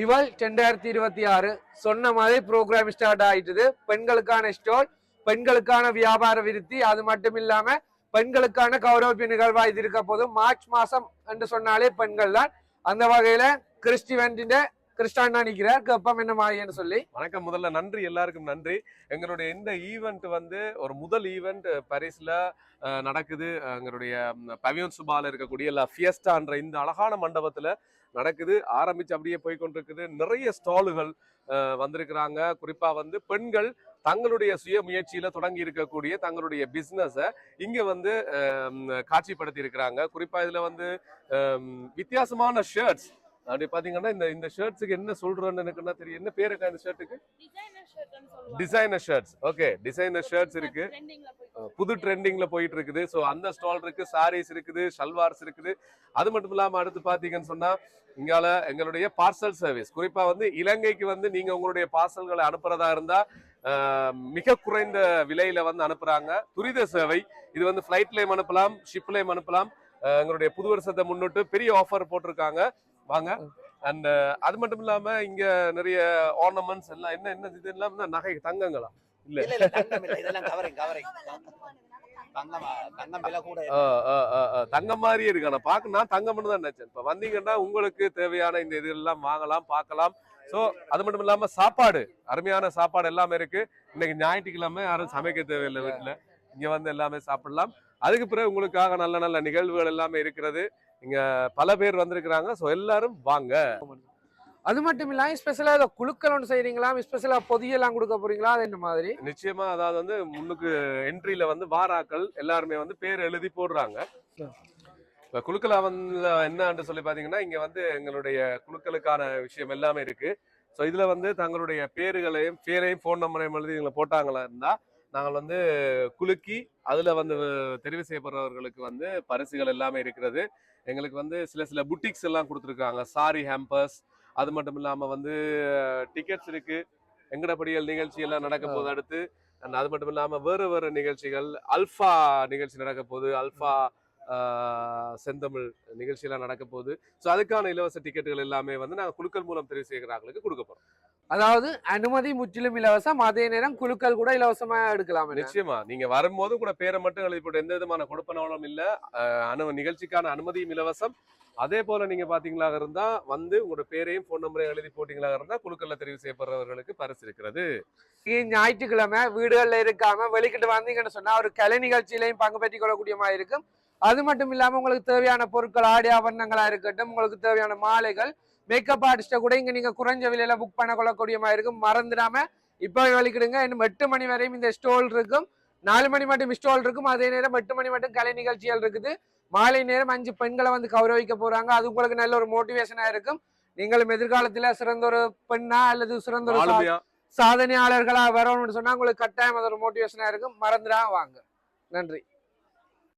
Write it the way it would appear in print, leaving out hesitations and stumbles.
இவள் 2026 சொன்ன மாதிரி ப்ரோக்ராம் ஸ்டார்ட் ஆயிட்டுது. பெண்களுக்கான ஸ்டால், பெண்களுக்கான வியாபார விருத்தி, அது மட்டும் இல்லாம பெண்களுக்கான கௌரவ நிகழ்வா இது இருக்க போதும். மார்ச் மாசம் என்று சொன்னாலே பெண்கள் தான். அந்த வகையில கிறிஸ்டிவென்டின் கிறிஸ்டானா நிக்கிறார். கப்பம் என்ன மாதிரின்னு சொல்லி வணக்கம். முதல்ல நன்றி, எல்லாருக்கும் நன்றி. எங்களுடைய இந்த ஈவெண்ட் வந்து ஒரு முதல் ஈவெண்ட் பாரிஸ்ல நடக்குது. எங்களுடைய பவியோன் சுபால இருக்கக்கூடிய ஃபியஸ்டான்ற இந்த அழகான மண்டபத்துல நடக்குது. ஆரம்பிச்சு அப்படியே போய்கொண்டிருக்குது. நிறைய ஸ்டாலுகள் வந்திருக்கிறாங்க. குறிப்பா வந்து பெண்கள் தங்களுடைய சுய முயற்சியில தொடங்கி இருக்கக்கூடிய தங்களுடைய பிசினஸ இங்க வந்து காட்சிப்படுத்தி இருக்கிறாங்க. குறிப்பா இதுல வந்து வித்தியாசமான ஷர்ட்ஸ் அப்படி பாத்தீங்கன்னா இந்த ஷர்ட்ஸுக்கு என்ன சொல்றோன்னு எனக்கு என்ன தெரியும். என்ன பேருக்கா இந்த ஷர்ட்டுக்கு? Designer shirts. Okay, designer shirts இருக்கு. புது ட்ரெண்டிங்ல போயிட்டு இருக்குது. ஸோ அந்த ஸ்டால் இருக்கு, சாரீஸ் இருக்குது, ஷல்வார்ஸ் இருக்குது. அது மட்டும் இல்லாம அடுத்து பாத்தீங்கன்னு சொன்னா இங்கால எங்களுடைய பார்சல் சர்வீஸ், குறிப்பா வந்து இலங்கைக்கு வந்து நீங்க உங்களுடைய பார்சல்களை அனுப்புறதா இருந்தா மிக குறைந்த விலையில வந்து அனுப்புறாங்க. துரித சேவை. இது வந்து பிளைட்லயும் அனுப்பலாம், ஷிப்லயும் அனுப்பலாம். எங்களுடைய புது வருஷத்தை முன்னிட்டு பெரிய ஆஃபர் போட்டிருக்காங்க. வாங்க. அண்ட் அது மட்டும் இல்லாம இங்க நிறைய ஆர்னமெண்ட்ஸ் எல்லாம் என்ன இது எல்லாம் நகை தங்கங்களா? இல்ல தங்கம் மாதிரியே இருக்கு. ஆனா பாக்க நான் தங்கம்னு தான் நினைச்சேன். இப்ப வந்தீங்கன்னா உங்களுக்கு தேவையான இந்த இது எல்லாம் வாங்கலாம், பார்க்கலாம். சோ அது மட்டும் இல்லாம சாப்பாடு, அருமையான சாப்பாடு எல்லாமே இருக்கு. இன்னைக்கு ஞாயிற்றுக்கிழமை யாரும் சமைக்க தேவையில்லை, வீட்டுல இங்க வந்து எல்லாமே சாப்பிடலாம். அதுக்கு பிறகு உங்களுக்காக நல்ல நல்ல நிகழ்வுகள் எல்லாமே இருக்கிறது. இங்க பல பேர் வந்திருக்கிறாங்க. சோ எல்லாரும் வாங்க. அது மட்டும் இல்லாம ஸ்பெஷலா ஏதோ குழுக்கள் ஒன்று செய்றீங்களா? ஸ்பெஷலா பொதியெல்லாம் கொடுக்க போறீங்களா? அது என்ன மாதிரி? நிச்சயமா. அதாவது வந்து முன்னுக்கு என்ட்ரியில வந்து வாராக்கள் எல்லாருமே வந்து பேர் எழுதி போடுறாங்க. இப்ப குழுக்கள வந்து என்னன்னு சொல்லி பாத்தீங்கன்னா இங்க வந்து எங்களுடைய குழுக்களுக்கான விஷயம் எல்லாமே இருக்கு. ஸோ இதுல வந்து தங்களுடைய பேரையும் ஃபோன் நம்பரையும் எழுதி இவங்களை போட்டாங்களா இருந்தா நாங்கள் வந்து குலுக்கி அதுல வந்து தெரிவு செய்யப்படுறவர்களுக்கு வந்து பரிசுகள் எல்லாமே இருக்கிறது. எங்களுக்கு வந்து சில புட்டிக்ஸ் எல்லாம் கொடுத்துருக்காங்க, சாரி ஹேம்பர்ஸ். அது மட்டும் இல்லாம வந்து டிக்கெட்ஸ் இருக்கு. எங்கடப்படியல் நிகழ்ச்சி எல்லாம் நடக்க போகுது அடுத்து. அது மட்டும் இல்லாம வேறு நிகழ்ச்சிகள், அல்ஃபா நிகழ்ச்சி நடக்க போகுது, அல்ஃபா செந்தமிழ் நிகழ்ச்சி எல்லாம் நடக்க போகுது. ஸோ அதுக்கான இலவச டிக்கெட்டுகள் எல்லாமே வந்து நாங்கள் குழுக்கள் மூலம் தெரிவு செய்கிறாங்களுக்கு கொடுக்க போறோம். அதாவது அனுமதி முற்றிலும் இலவசம், அதே நேரம் குழுக்கள் கூட இலவசமா எடுக்கலாம். நிச்சயமா. நீங்க வரும்போது கூட பேரை மட்டும் எழுதி போட்டு எந்த விதமான கொடுப்பனவும் இல்ல. நிகழ்ச்சிக்கான அனுமதியும் இலவசம். அதே போல நீங்க பாத்தீங்களா இருந்தா வந்து உங்களோட பேரையும் போன் நம்பரையும் எழுதி போட்டீங்களா இருந்தா குழுக்கள்ல தெரிவு செய்யப்படுறவர்களுக்கு பரிசு இருக்கிறது. ஞாயிற்றுக்கிழமை வீடுகள்ல இருக்காம வெளிக்கிட்டு வந்தீங்கன்னு சொன்னா ஒரு கலை நிகழ்ச்சியிலையும் பங்கு பெற்றுக் கொள்ளக்கூடிய மாதிரி இருக்கும். அது மட்டும் இல்லாம உங்களுக்கு தேவையான பொருட்கள், ஆடை ஆபரணங்களா இருக்கட்டும், உங்களுக்கு தேவையான மாலைகள், மேக்கப் ஆர்டிஸ்ட கூட இங்க நீங்க குறைஞ்ச விலையில புக் பண்ண கொள்ளக்கூடிய மாதிரி இருக்கும். மறந்துடாம இப்ப வெளிக்கிடுங்க. இன்னும் 8 மணி வரையும் இந்த ஸ்டால் இருக்கும். 4 மணி மட்டும் ஸ்டால் இருக்கும். அதே நேரம் 8 மணி மட்டும் கலை நிகழ்ச்சிகள் இருக்குது. மாலை நேரம் 5 பெண்களை வந்து கௌரவிக்க போறாங்க. அது உங்களுக்கு நல்ல ஒரு மோட்டிவேஷனா இருக்கும். நீங்களும் எதிர்காலத்துல சிறந்த ஒரு பெண்ணா அல்லது சிறந்த ஒரு சாதனையாளர்களா வரணும்னு சொன்னா உங்களுக்கு கட்டாயம் அது ஒரு மோட்டிவேஷனா இருக்கும். மறந்துடாம வாங்க. நன்றி.